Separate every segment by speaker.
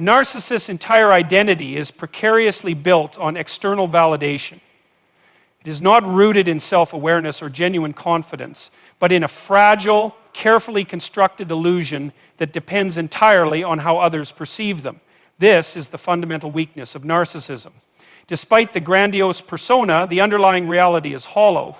Speaker 1: A narcissist's entire identity is precariously built on external validation. It is not rooted in self-awareness or genuine confidence, but in a fragile, carefully constructed illusion that depends entirely on how others perceive them. This is the fundamental weakness of narcissism. Despite the grandiose persona, the underlying reality is hollow,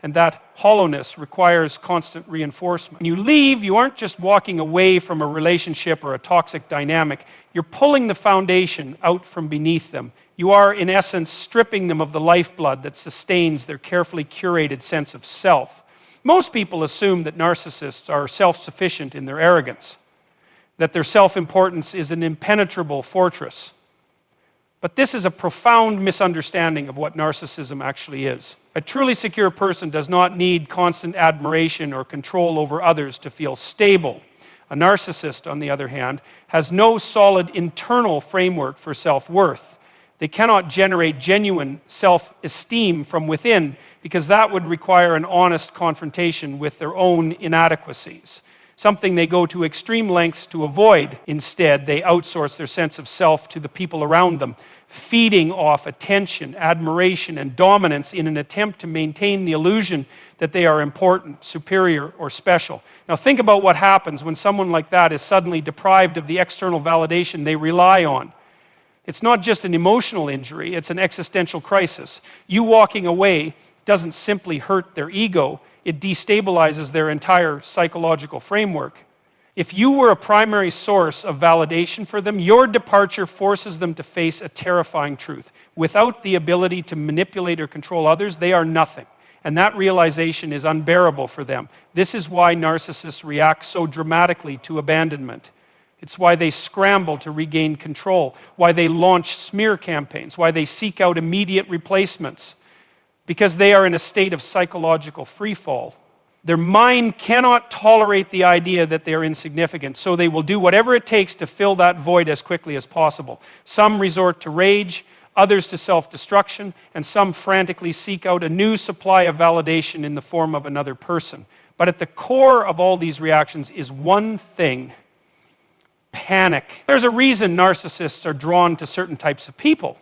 Speaker 1: and that hollowness requires constant reinforcement. When you leave, you aren't just walking away from a relationship or a toxic dynamic. You're pulling the foundation out from beneath them. You are, in essence, stripping them of the lifeblood that sustains their carefully curated sense of self. Most people assume that narcissists are self-sufficient in their arrogance, that their self-importance is an impenetrable fortress. But this is a profound misunderstanding of what narcissism actually is. A truly secure person does not need constant admiration or control over others to feel stable. A narcissist, on the other hand, has no solid internal framework for self-worth. They cannot generate genuine self-esteem from within because that would require an honest confrontation with their own inadequacies, something they go to extreme lengths to avoid. Instead, they outsource their sense of self to the people around them, feeding off attention, admiration, and dominance in an attempt to maintain the illusion that they are important, superior, or special. Now think about what happens when someone like that is suddenly deprived of the external validation they rely on. It's not just an emotional injury, it's an existential crisis. You walking away doesn't simply hurt their ego, it destabilizes their entire psychological framework. If you were a primary source of validation for them, your departure forces them to face a terrifying truth. Without the ability to manipulate or control others, they are nothing. And that realization is unbearable for them. This is why narcissists react so dramatically to abandonment. It's why they scramble to regain control, why they launch smear campaigns, why they seek out immediate replacements. Because they are in a state of psychological freefall. Their mind cannot tolerate the idea that they are insignificant, so they will do whatever it takes to fill that void as quickly as possible. Some resort to rage, others to self-destruction, and some frantically seek out a new supply of validation in the form of another person. But at the core of all these reactions is one thing: panic. There's a reason narcissists are drawn to certain types of people.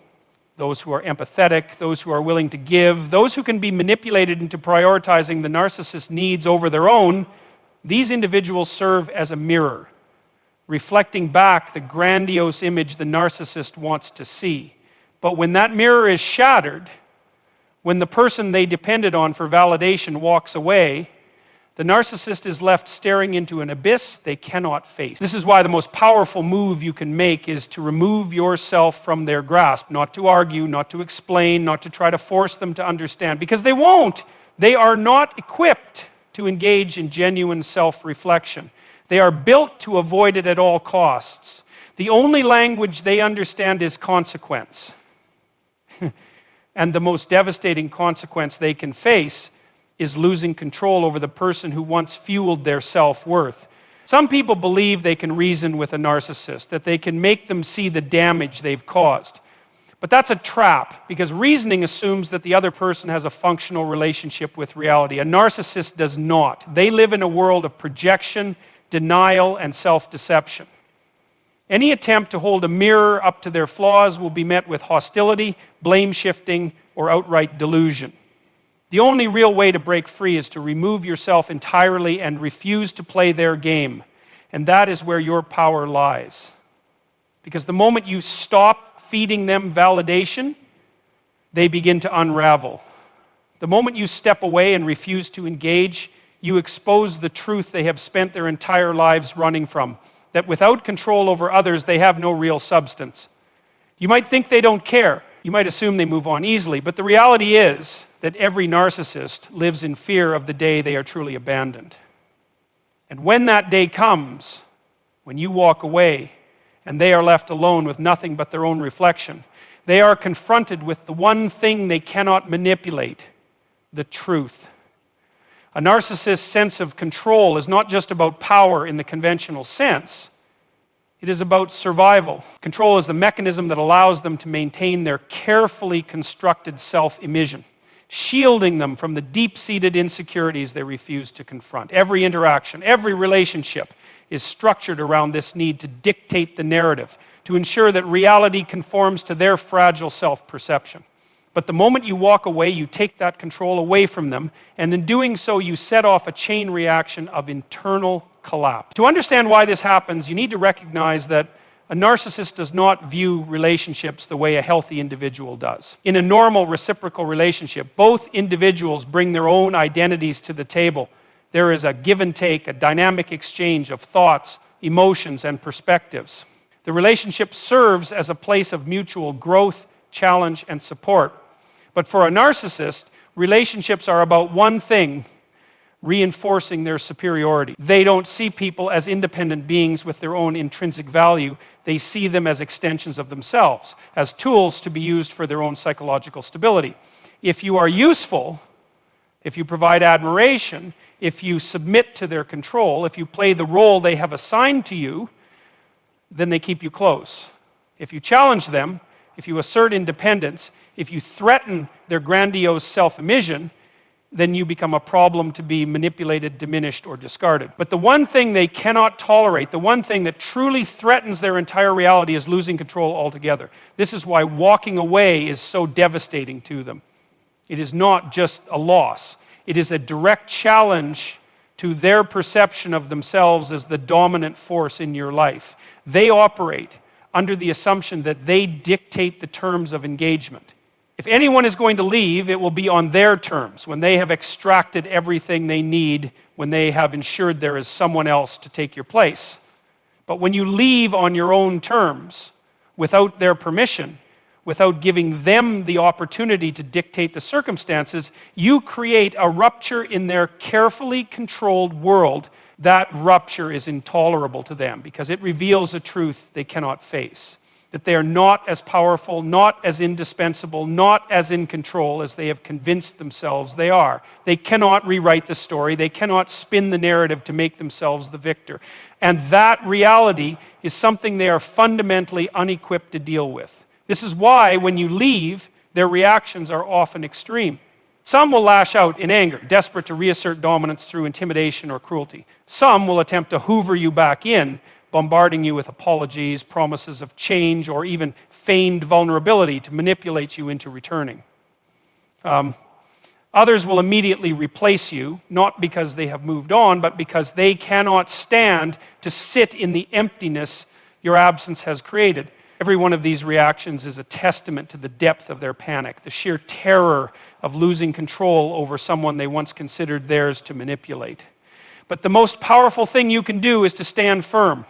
Speaker 1: Those who are empathetic, those who are willing to give, those who can be manipulated into prioritizing the narcissist's needs over their own. These individuals serve as a mirror, reflecting back the grandiose image the narcissist wants to see. But when that mirror is shattered, when the person they depended on for validation walks away, the narcissist is left staring into an abyss they cannot face. This is why the most powerful move you can make is to remove yourself from their grasp, not to argue, not to explain, not to try to force them to understand, because they won't. They are not equipped to engage in genuine self-reflection. They are built to avoid it at all costs. The only language they understand is consequence. And the most devastating consequence they can face is losing control over the person who once fueled their self-worth. Some people believe they can reason with a narcissist, that they can make them see the damage they've caused. But that's a trap, because reasoning assumes that the other person has a functional relationship with reality. A narcissist does not. They live in a world of projection, denial, and self-deception. Any attempt to hold a mirror up to their flaws will be met with hostility, blame-shifting, or outright delusion. The only real way to break free is to remove yourself entirely and refuse to play their game. And that is where your power lies. Because the moment you stop feeding them validation, they begin to unravel. The moment you step away and refuse to engage, you expose the truth they have spent their entire lives running from, that without control over others, they have no real substance. You might think they don't care. You might assume they move on easily, but the reality is that every narcissist lives in fear of the day they are truly abandoned. And when that day comes, when you walk away and they are left alone with nothing but their own reflection, they are confronted with the one thing they cannot manipulate: the truth. A narcissist's sense of control is not just about power in the conventional sense. It is about survival. Control is the mechanism that allows them to maintain their carefully constructed self-image, shielding them from the deep-seated insecurities they refuse to confront. Every interaction, every relationship is structured around this need to dictate the narrative, to ensure that reality conforms to their fragile self-perception. But the moment you walk away, you take that control away from them, and in doing so, you set off a chain reaction of internal collapse. To understand why this happens, you need to recognize that a narcissist does not view relationships the way a healthy individual does. In a normal reciprocal relationship, both individuals bring their own identities to the table. There is a give and take, a dynamic exchange of thoughts, emotions, and perspectives. The relationship serves as a place of mutual growth, challenge, and support. But for a narcissist, relationships are about one thing: reinforcing their superiority. They don't see people as independent beings with their own intrinsic value. They see them as extensions of themselves, as tools to be used for their own psychological stability. If you are useful, if you provide admiration, if you submit to their control, if you play the role they have assigned to you, then they keep you close. If you challenge them, if you assert independence, if you threaten their grandiose self-emission, then you become a problem to be manipulated, diminished, or discarded. But the one thing they cannot tolerate, the one thing that truly threatens their entire reality, is losing control altogether. This is why walking away is so devastating to them. It is not just a loss. It is a direct challenge to their perception of themselves as the dominant force in your life. They operate under the assumption that they dictate the terms of engagement. If anyone is going to leave, it will be on their terms, when they have extracted everything they need, when they have ensured there is someone else to take your place. But when you leave on your own terms, without their permission, without giving them the opportunity to dictate the circumstances, you create a rupture in their carefully controlled world. That rupture is intolerable to them because it reveals a truth they cannot face. That they are not as powerful, not as indispensable, not as in control as they have convinced themselves they are. They cannot rewrite the story. They cannot spin the narrative to make themselves the victor. And that reality is something they are fundamentally unequipped to deal with. This is why when you leave, their reactions are often extreme. Some will lash out in anger, desperate to reassert dominance through intimidation or cruelty. Some will attempt to hoover you back in, bombarding you with apologies, promises of change, or even feigned vulnerability to manipulate you into returning. Others will immediately replace you, not because they have moved on, but because they cannot stand to sit in the emptiness your absence has created. Every one of these reactions is a testament to the depth of their panic, the sheer terror of losing control over someone they once considered theirs to manipulate. But the most powerful thing you can do is to stand firm,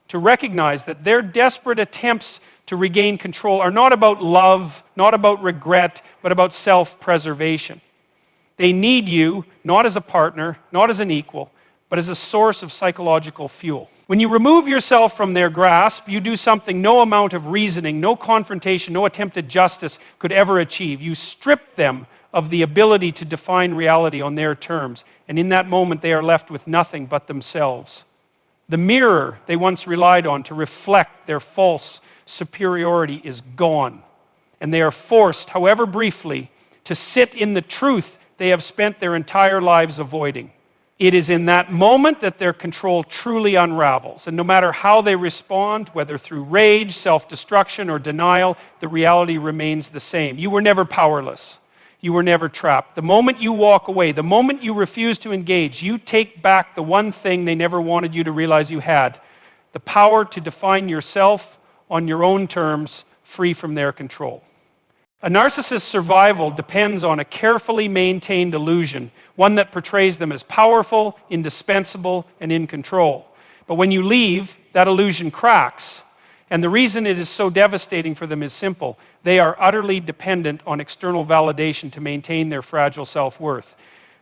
Speaker 1: to recognize that their desperate attempts to regain control are not about love, not about regret, but about self-preservation. They need you not as a partner, not as an equal, but as a source of psychological fuel. When you remove yourself from their grasp, you do something no amount of reasoning, no confrontation, no attempt at justice could ever achieve. You strip them of the ability to define reality on their terms, and in that moment they are left with nothing but themselves. The mirror they once relied on to reflect their false superiority is gone, and they are forced, however briefly, to sit in the truth they have spent their entire lives avoiding. It is in that moment that their control truly unravels, and no matter how they respond, whether through rage, self-destruction, or denial, the reality remains the same. You were never powerless. You were never trapped. The moment you walk away, the moment you refuse to engage, you take back the one thing they never wanted you to realize you had: the power to define yourself on your own terms, free from their control. A narcissist's survival depends on a carefully maintained illusion, one that portrays them as powerful, indispensable, and in control. But when you leave, that illusion cracks. And the reason it is so devastating for them is simple. They are utterly dependent on external validation to maintain their fragile self-worth.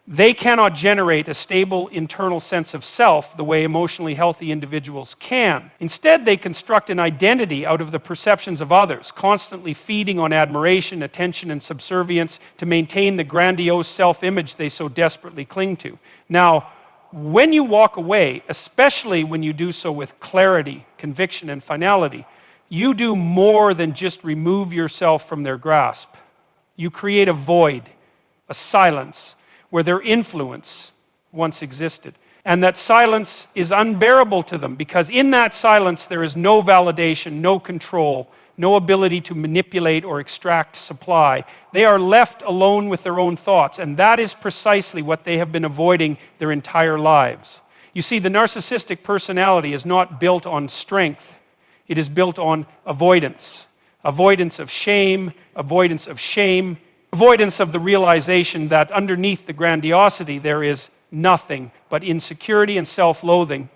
Speaker 1: They cannot generate a stable internal sense of self the way emotionally healthy individuals can. Instead, they construct an identity out of the perceptions of others, constantly feeding on admiration, attention, and subservience to maintain the grandiose self-image they so desperately cling to. Now, when you walk away, especially when you do so with clarity, conviction, and finality, you do more than just remove yourself from their grasp. You create a void, a silence, where their influence once existed. And that silence is unbearable to them because in that silence there is no validation, no control, no ability to manipulate or extract supply. They are left alone with their own thoughts, and that is precisely what they have been avoiding their entire lives. You see, the narcissistic personality is not built on strength. It is built on avoidance. Avoidance of shame, avoidance of shame, avoidance of the realization that underneath the grandiosity there is nothing but insecurity and self-loathing.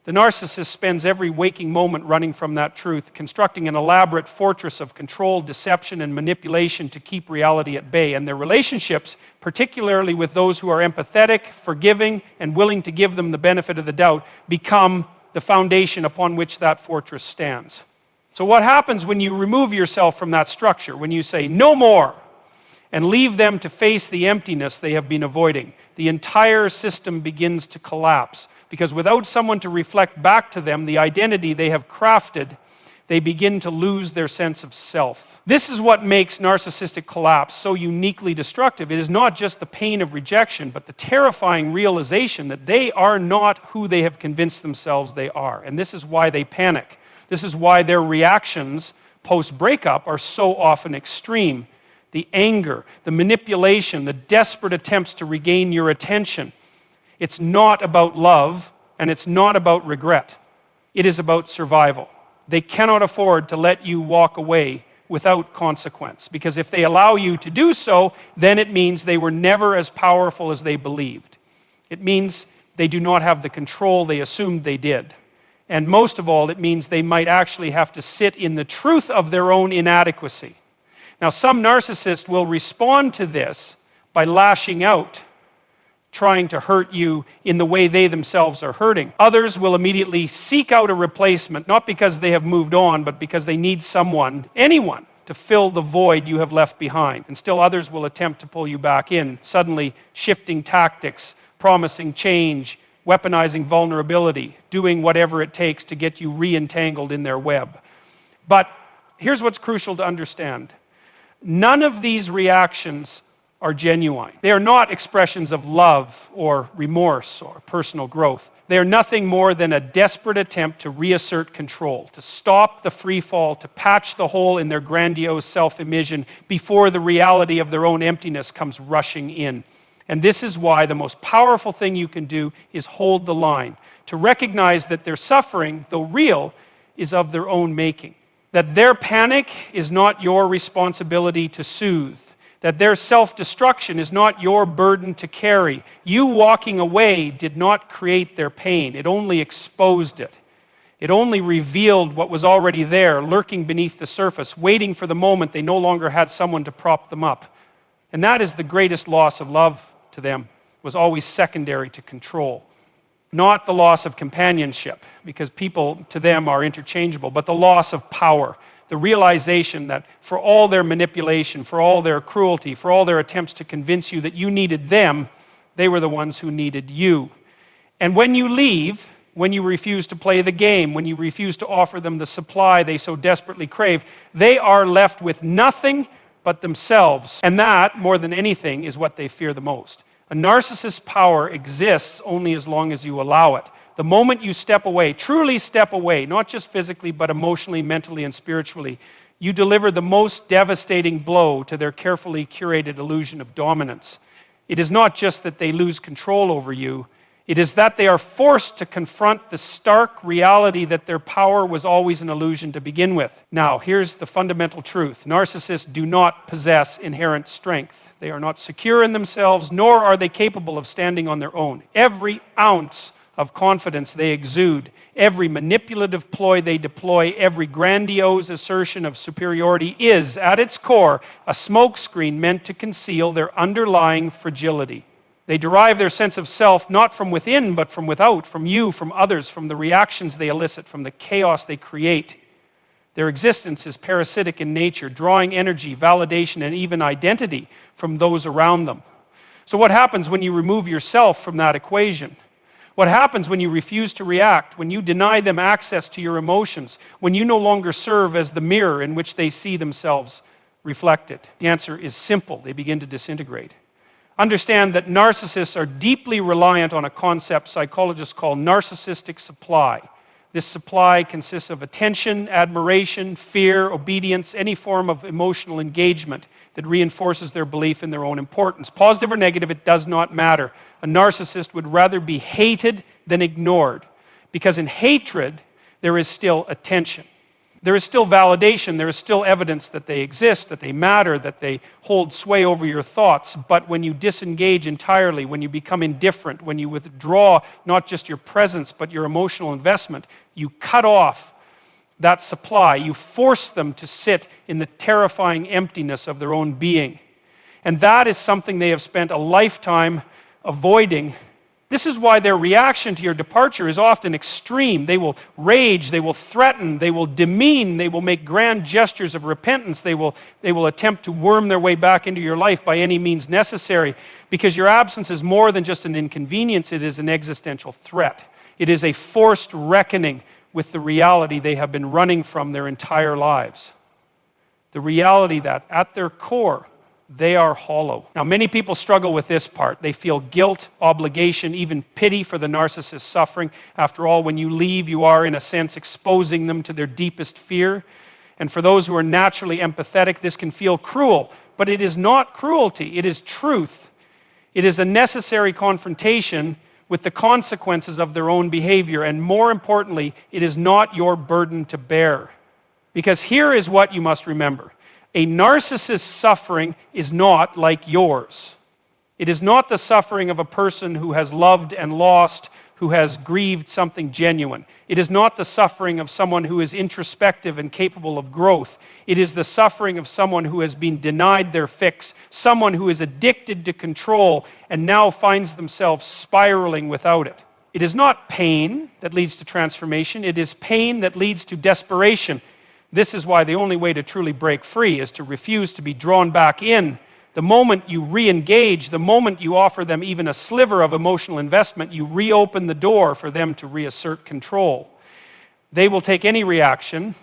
Speaker 1: The narcissist spends every waking moment running from that truth, constructing an elaborate fortress of control, deception, and manipulation to keep reality at bay. And their relationships, particularly with those who are empathetic, forgiving, and willing to give them the benefit of the doubt, become the foundation upon which that fortress stands. So what happens when you remove yourself from that structure, when you say, no more, and leave them to face the emptiness they have been avoiding? The entire system begins to collapse. Because without someone to reflect back to them the identity they have crafted, they begin to lose their sense of self. This is what makes narcissistic collapse so uniquely destructive. It is not just the pain of rejection, but the terrifying realization that they are not who they have convinced themselves they are. And this is why they panic. This is why their reactions post-breakup are so often extreme. The anger, the manipulation, the desperate attempts to regain your attention. It's not about love, and it's not about regret. It is about survival. They cannot afford to let you walk away without consequence, because if they allow you to do so, then it means they were never as powerful as they believed. It means they do not have the control they assumed they did. And most of all, it means they might actually have to sit in the truth of their own inadequacy. Now, some narcissists will respond to this by lashing out, trying to hurt you in the way they themselves are hurting. Others will immediately seek out a replacement, not because they have moved on, but because they need someone, anyone, to fill the void you have left behind. And still others will attempt to pull you back in, suddenly shifting tactics, promising change, weaponizing vulnerability, doing whatever it takes to get you re-entangled in their web. But here's what's crucial to understand. None of these reactions are genuine. They are not expressions of love or remorse or personal growth. They are nothing more than a desperate attempt to reassert control, to stop the free fall, to patch the hole in their grandiose self-image before the reality of their own emptiness comes rushing in. And this is why the most powerful thing you can do is hold the line, to recognize that their suffering, though real, is of their own making. That their panic is not your responsibility to soothe. That their self-destruction is not your burden to carry. You walking away did not create their pain. It only exposed it. It only revealed what was already there, lurking beneath the surface, waiting for the moment they no longer had someone to prop them up. And that is the greatest loss of love to them, was always secondary to control. Not the loss of companionship, because people to them are interchangeable, but the loss of power. The realization that for all their manipulation, for all their cruelty, for all their attempts to convince you that you needed them, they were the ones who needed you. And when you leave, when you refuse to play the game, when you refuse to offer them the supply they so desperately crave, they are left with nothing but themselves. And that, more than anything, is what they fear the most. A narcissist's power exists only as long as you allow it. The moment you step away, truly step away, not just physically, but emotionally, mentally, and spiritually, you deliver the most devastating blow to their carefully curated illusion of dominance. It is not just that they lose control over you, it is that they are forced to confront the stark reality that their power was always an illusion to begin with. Now, here's the fundamental truth. Narcissists do not possess inherent strength. They are not secure in themselves, nor are they capable of standing on their own. Every ounce of confidence they exude, every manipulative ploy they deploy, every grandiose assertion of superiority is, at its core, a smokescreen meant to conceal their underlying fragility. They derive their sense of self not from within, but from without, from you, from others, from the reactions they elicit, from the chaos they create. Their existence is parasitic in nature, drawing energy, validation, and even identity from those around them. So what happens when you remove yourself from that equation? What happens when you refuse to react, when you deny them access to your emotions, when you no longer serve as the mirror in which they see themselves reflected? The answer is simple. They begin to disintegrate. Understand that narcissists are deeply reliant on a concept psychologists call narcissistic supply. This supply consists of attention, admiration, fear, obedience, any form of emotional engagement that reinforces their belief in their own importance. Positive or negative, it does not matter. A narcissist would rather be hated than ignored, because in hatred, there is still attention. There is still validation, there is still evidence that they exist, that they matter, that they hold sway over your thoughts. But when you disengage entirely, when you become indifferent, when you withdraw not just your presence, but your emotional investment, you cut off that supply. You force them to sit in the terrifying emptiness of their own being. And that is something they have spent a lifetime avoiding. This is why their reaction to your departure is often extreme. They will rage, they will threaten, they will demean, they will make grand gestures of repentance, they will attempt to worm their way back into your life by any means necessary, because your absence is more than just an inconvenience, it is an existential threat. It is a forced reckoning with the reality they have been running from their entire lives. The reality that, at their core, they are hollow. Now, many people struggle with this part. They feel guilt, obligation, even pity for the narcissist's suffering. After all, when you leave, you are, in a sense, exposing them to their deepest fear. And for those who are naturally empathetic, this can feel cruel. But it is not cruelty, it is truth. It is a necessary confrontation with the consequences of their own behavior. And more importantly, it is not your burden to bear. Because here is what you must remember. A narcissist's suffering is not like yours. It is not the suffering of a person who has loved and lost, who has grieved something genuine. It is not the suffering of someone who is introspective and capable of growth. It is the suffering of someone who has been denied their fix, someone who is addicted to control and now finds themselves spiraling without it. It is not pain that leads to transformation. It is pain that leads to desperation. This is why the only way to truly break free is to refuse to be drawn back in. The moment you re-engage, the moment you offer them even a sliver of emotional investment, you reopen the door for them to reassert control. They will take any reaction,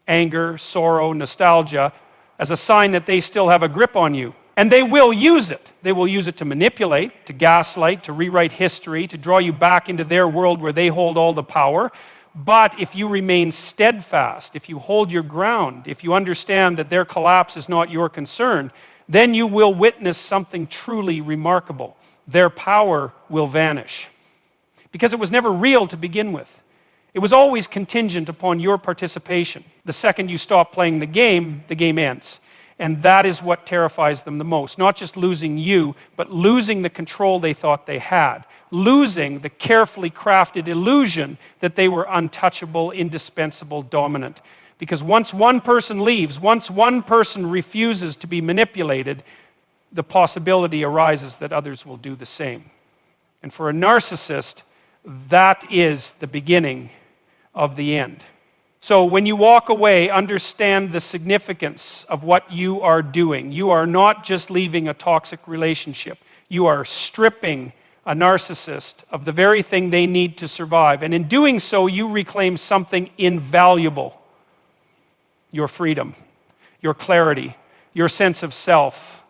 Speaker 1: anger, sorrow, nostalgia, as a sign that they still have a grip on you. And they will use it. They will use it to manipulate, to gaslight, to rewrite history, to draw you back into their world where they hold all the power. But if you remain steadfast, if you hold your ground, if you understand that their collapse is not your concern, then you will witness something truly remarkable. Their power will vanish. Because it was never real to begin with. It was always contingent upon your participation. The second you stop playing the game ends. And that is what terrifies them the most. Not just losing you, but losing the control they thought they had. Losing the carefully crafted illusion that they were untouchable, indispensable, dominant. Because once one person leaves, once one person refuses to be manipulated, the possibility arises that others will do the same. And for a narcissist, that is the beginning of the end. So when you walk away, understand the significance of what you are doing. You are not just leaving a toxic relationship. You are stripping a narcissist of the very thing they need to survive. And in doing so, you reclaim something invaluable. Your freedom, your clarity, your sense of self.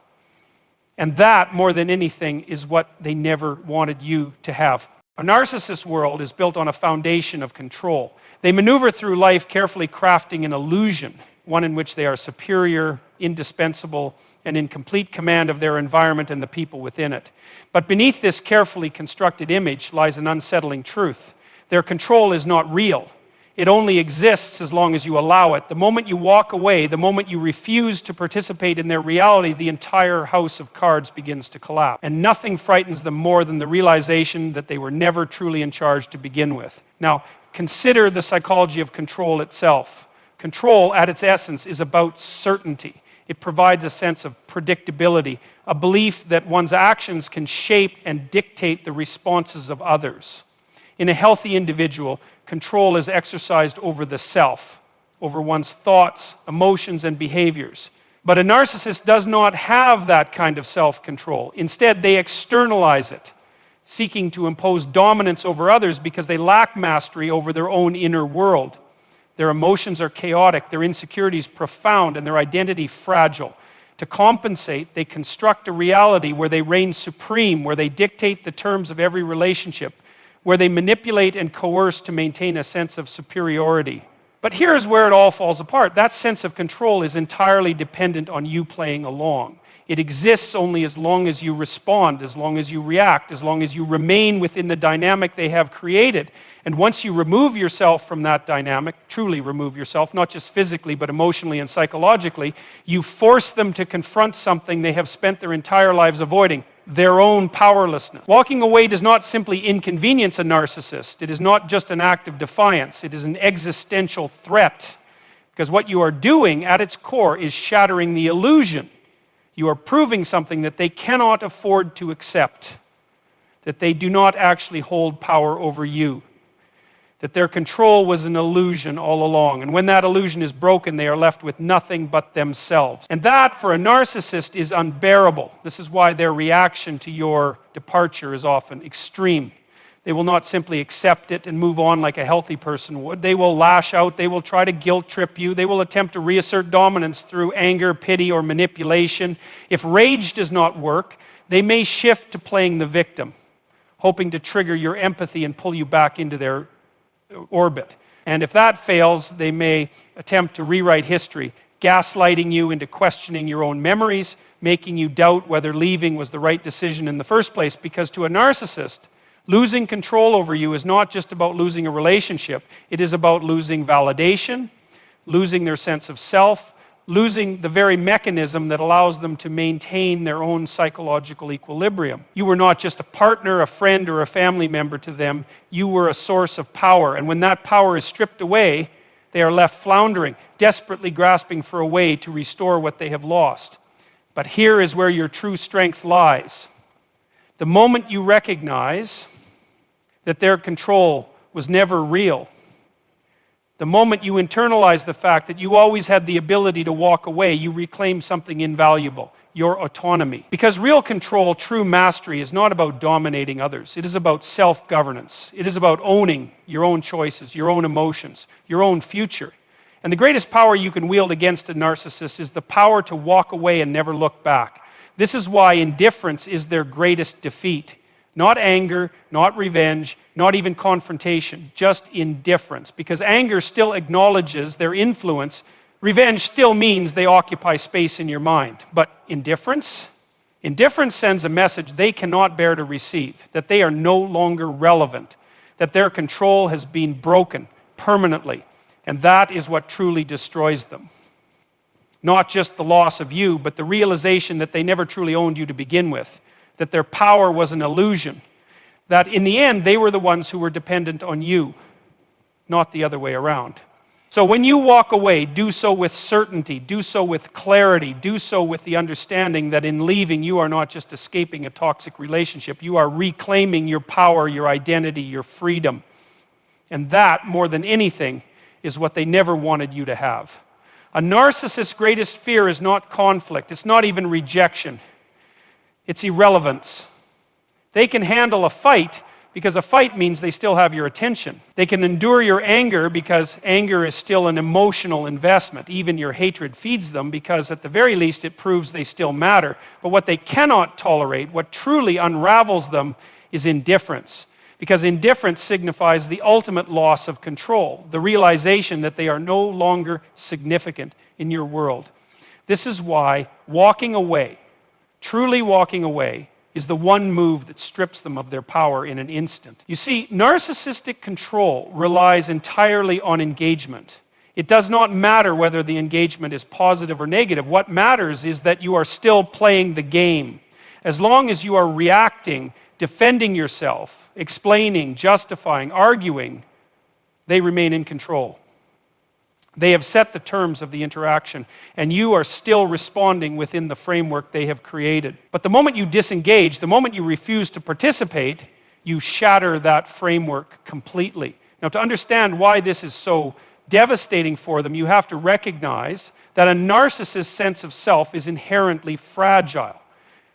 Speaker 1: And that, more than anything, is what they never wanted you to have. A narcissist world is built on a foundation of control. They maneuver through life carefully crafting an illusion, one in which they are superior, indispensable, and in complete command of their environment and the people within it. But beneath this carefully constructed image lies an unsettling truth. Their control is not real. It only exists as long as you allow it. The moment you walk away, the moment you refuse to participate in their reality, the entire house of cards begins to collapse. And nothing frightens them more than the realization that they were never truly in charge to begin with. Now, consider the psychology of control itself. Control, at its essence, is about certainty. It provides a sense of predictability, a belief that one's actions can shape and dictate the responses of others. In a healthy individual, control is exercised over the self, over one's thoughts, emotions, and behaviors. But a narcissist does not have that kind of self-control. Instead, they externalize it, seeking to impose dominance over others because they lack mastery over their own inner world. Their emotions are chaotic, their insecurities profound, and their identity fragile. To compensate, they construct a reality where they reign supreme, where they dictate the terms of every relationship, where they manipulate and coerce to maintain a sense of superiority. But here's where it all falls apart. That sense of control is entirely dependent on you playing along. It exists only as long as you respond, as long as you react, as long as you remain within the dynamic they have created. And once you remove yourself from that dynamic, truly remove yourself, not just physically, but emotionally and psychologically, you force them to confront something they have spent their entire lives avoiding, their own powerlessness. Walking away does not simply inconvenience a narcissist. It is not just an act of defiance. It is an existential threat. Because what you are doing at its core is shattering the illusion. You are proving something that they cannot afford to accept, that they do not actually hold power over you, that their control was an illusion all along. And when that illusion is broken, they are left with nothing but themselves. And that, for a narcissist, is unbearable. This is why their reaction to your departure is often extreme. They will not simply accept it and move on like a healthy person would. They will lash out. They will try to guilt trip you. They will attempt to reassert dominance through anger, pity, or manipulation. If rage does not work, they may shift to playing the victim, hoping to trigger your empathy and pull you back into their orbit. And if that fails, they may attempt to rewrite history, gaslighting you into questioning your own memories, making you doubt whether leaving was the right decision in the first place. Because to a narcissist, losing control over you is not just about losing a relationship. It is about losing validation, losing their sense of self, losing the very mechanism that allows them to maintain their own psychological equilibrium. You were not just a partner, a friend, or a family member to them. You were a source of power. And when that power is stripped away, they are left floundering, desperately grasping for a way to restore what they have lost. But here is where your true strength lies. The moment you recognize that their control was never real, the moment you internalize the fact that you always had the ability to walk away, you reclaim something invaluable, your autonomy. Because real control, true mastery, is not about dominating others. It is about self-governance. It is about owning your own choices, your own emotions, your own future. And the greatest power you can wield against a narcissist is the power to walk away and never look back. This is why indifference is their greatest defeat. Not anger, not revenge, not even confrontation, just indifference. Because anger still acknowledges their influence. Revenge still means they occupy space in your mind. But indifference? Indifference sends a message they cannot bear to receive, that they are no longer relevant, that their control has been broken permanently. And that is what truly destroys them. Not just the loss of you, but the realization that they never truly owned you to begin with, that their power was an illusion, that in the end they were the ones who were dependent on you, not the other way around. So when you walk away, do so with certainty, do so with clarity, do so with the understanding that in leaving you are not just escaping a toxic relationship, you are reclaiming your power, your identity, your freedom. And that, more than anything, is what they never wanted you to have. A narcissist's greatest fear is not conflict, it's not even rejection. It's irrelevance. They can handle a fight because a fight means they still have your attention. They can endure your anger because anger is still an emotional investment. Even your hatred feeds them because at the very least it proves they still matter. But what they cannot tolerate, what truly unravels them, is indifference. Because indifference signifies the ultimate loss of control, the realization that they are no longer significant in your world. This is why walking away, truly walking away, is the one move that strips them of their power in an instant. You see, narcissistic control relies entirely on engagement. It does not matter whether the engagement is positive or negative. What matters is that you are still playing the game. As long as you are reacting, defending yourself, explaining, justifying, arguing, they remain in control. They have set the terms of the interaction, and you are still responding within the framework they have created. But the moment you disengage, the moment you refuse to participate, you shatter that framework completely. Now, to understand why this is so devastating for them, you have to recognize that a narcissist's sense of self is inherently fragile.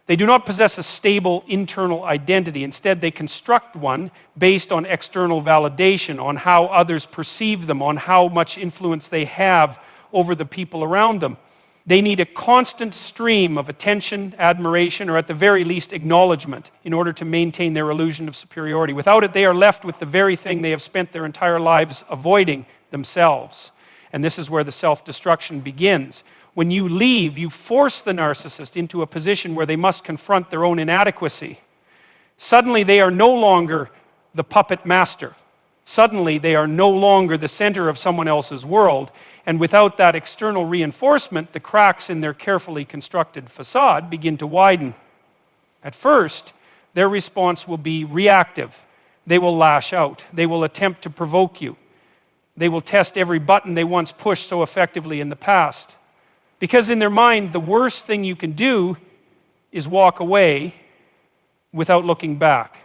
Speaker 1: They do not possess a stable internal identity. Instead, they construct one based on external validation, on how others perceive them, on how much influence they have over the people around them. They need a constant stream of attention, admiration, or at the very least acknowledgement in order to maintain their illusion of superiority. Without it, they are left with the very thing they have spent their entire lives avoiding, themselves. And this is where the self-destruction begins. When you leave, you force the narcissist into a position where they must confront their own inadequacy. Suddenly, they are no longer the puppet master. Suddenly, they are no longer the center of someone else's world. And without that external reinforcement, the cracks in their carefully constructed facade begin to widen. At first, their response will be reactive. They will lash out. They will attempt to provoke you. They will test every button they once pushed so effectively in the past. Because in their mind, the worst thing you can do is walk away without looking back.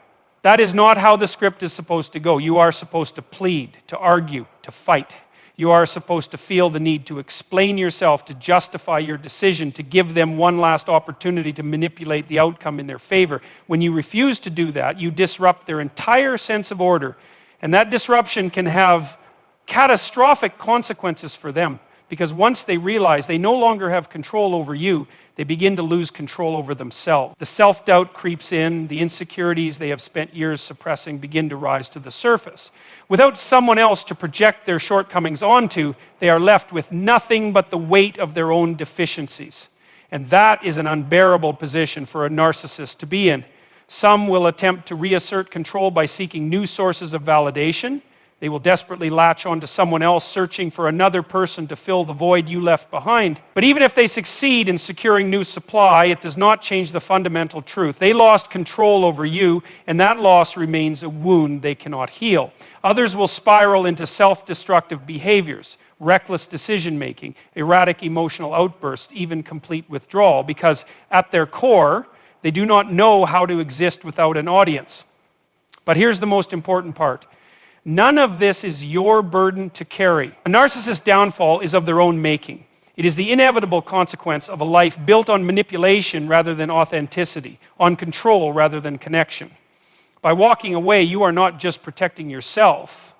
Speaker 1: That is not how the script is supposed to go. You are supposed to plead, to argue, to fight. You are supposed to feel the need to explain yourself, to justify your decision, to give them one last opportunity to manipulate the outcome in their favor. When you refuse to do that, you disrupt their entire sense of order. And that disruption can have catastrophic consequences for them. Because once they realize they no longer have control over you, they begin to lose control over themselves. The self-doubt creeps in, the insecurities they have spent years suppressing begin to rise to the surface. Without someone else to project their shortcomings onto, they are left with nothing but the weight of their own deficiencies. And that is an unbearable position for a narcissist to be in. Some will attempt to reassert control by seeking new sources of validation. They will desperately latch onto someone else, searching for another person to fill the void you left behind. But even if they succeed in securing new supply, it does not change the fundamental truth. They lost control over you, and that loss remains a wound they cannot heal. Others will spiral into self-destructive behaviors, reckless decision-making, erratic emotional outbursts, even complete withdrawal, because at their core, they do not know how to exist without an audience. But here's the most important part. None of this is your burden to carry. A narcissist's downfall is of their own making. It is the inevitable consequence of a life built on manipulation rather than authenticity, on control rather than connection. By walking away, you are not just protecting yourself.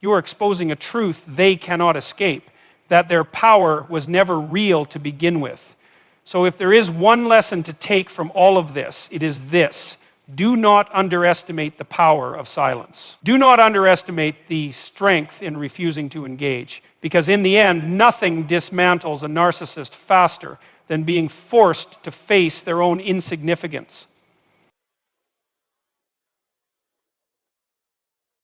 Speaker 1: You are exposing a truth they cannot escape, that their power was never real to begin with. So if there is one lesson to take from all of this, it is this. Do not underestimate the power of silence. Do not underestimate the strength in refusing to engage, because in the end, nothing dismantles a narcissist faster than being forced to face their own insignificance.